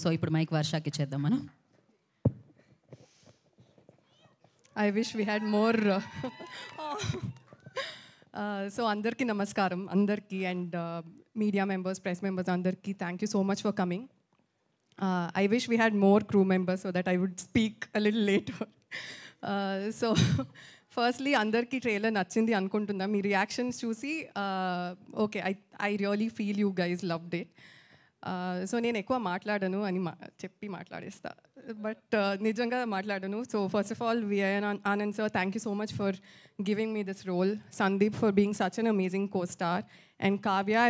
So ఇప్పుడు mic వర్షాకి ఇచ్చేద్దాం మనం. I wish we had more. So andarki namaskaram, andarki and media members, press members, andarki, thank you so much for coming. I wish we had more crew members so that I would speak a little later. So firstly, andarki trailer nachindi anukuntunna. Me reactions chusi, okay, I really feel you guys loved it. So నేను ఎక్కువ మాట్లాడను అని చెప్పి మాట్లాడేస్తా, but నిజంగా మాట్లాడను. So first of all విఐఎన్ Anand sir, thank you so much for giving me this role. Sandeep for being such an amazing co-star, and Kavya,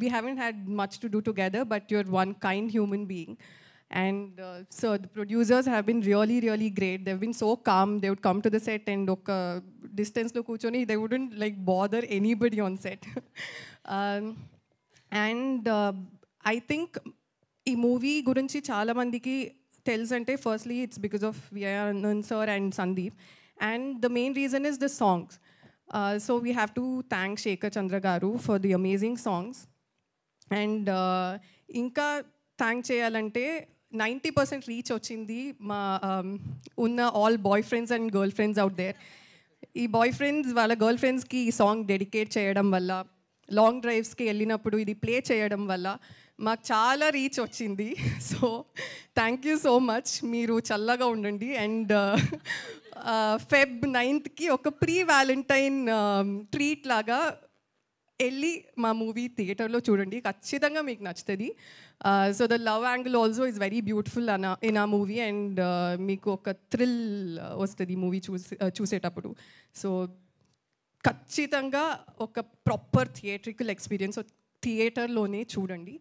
we haven't had much to do together, but you're one kind human being. And so the producers have been really, really great. They've been so calm. They would come to the set and distance lo kuchoni, they wouldn't like bother anybody on set. And I think ఈ movie గురించి చాలా మందికి తెలుసు అంటే firstly it's because of V I N sir and Sandeep, and the main reason is the songs. So we have to thank Shekhar Chandra garu for the amazing songs. And ఇంకా thank చేయాలంటే 90% reach వచ్చింది మా ఉన్న all boy friends and girl friends out there. ఈ boy friends వాళ్ళ గర్ల్ ఫ్రెండ్స్కి ఈ సాంగ్ డెడికేట్ చేయడం వల్ల, లాంగ్ డ్రైవ్స్కి వెళ్ళినప్పుడు ఇది ప్లే చేయడం వల్ల మాకు చాలా రీచ్ వచ్చింది. So thank you so much. మీరు చల్లగా ఉండండి. అండ్ Feb 9th ఒక ప్రీ వ్యాలంటైన్ ట్రీట్ లాగా వెళ్ళి మా మూవీ థియేటర్లో చూడండి, ఖచ్చితంగా మీకు నచ్చుతుంది. So the love angle also is very beautiful in ఆ మూవీ, అండ్ మీకు ఒక థ్రిల్ వస్తుంది మూవీ చూసేటప్పుడు. సో ఖచ్చితంగా ఒక ప్రాపర్ థియేట్రికల్ ఎక్స్పీరియన్స్ థియేటర్లోనే చూడండి.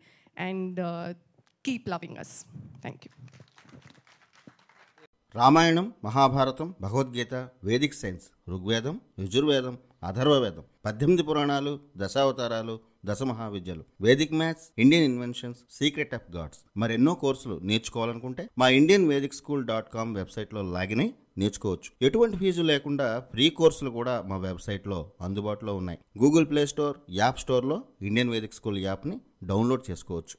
And keep loving us. Thank you. Ramayanam, Mahabharatam, Bhagavadgita, Vedic science, Rigvedam, Yajurvedam, Atharvavedam, 18 పురాణాలు, దశావతారాలు, 10 మహావిద్యలు, Vedic maths, Indian inventions, secret of gods, మరెన్నో కోర్సులు నేర్చుకోవాలనుకుంటే మా indianvedicSchool.com వెబ్సైట్లో లాగిన్ అయి నేర్చుకోవచ్చు. ఎటువంటి ఫీజు లేకుండా ఫ్రీ కోర్సులు కూడా మా వెబ్సైట్లో అందుబాటులో ఉన్నాయి. గూగుల్ ప్లే స్టోర్, యాప్ స్టోర్లో ఇండియన్ వేదిక్ స్కూల్ యాప్ని డౌన్లోడ్ చేసుకోవచ్చు.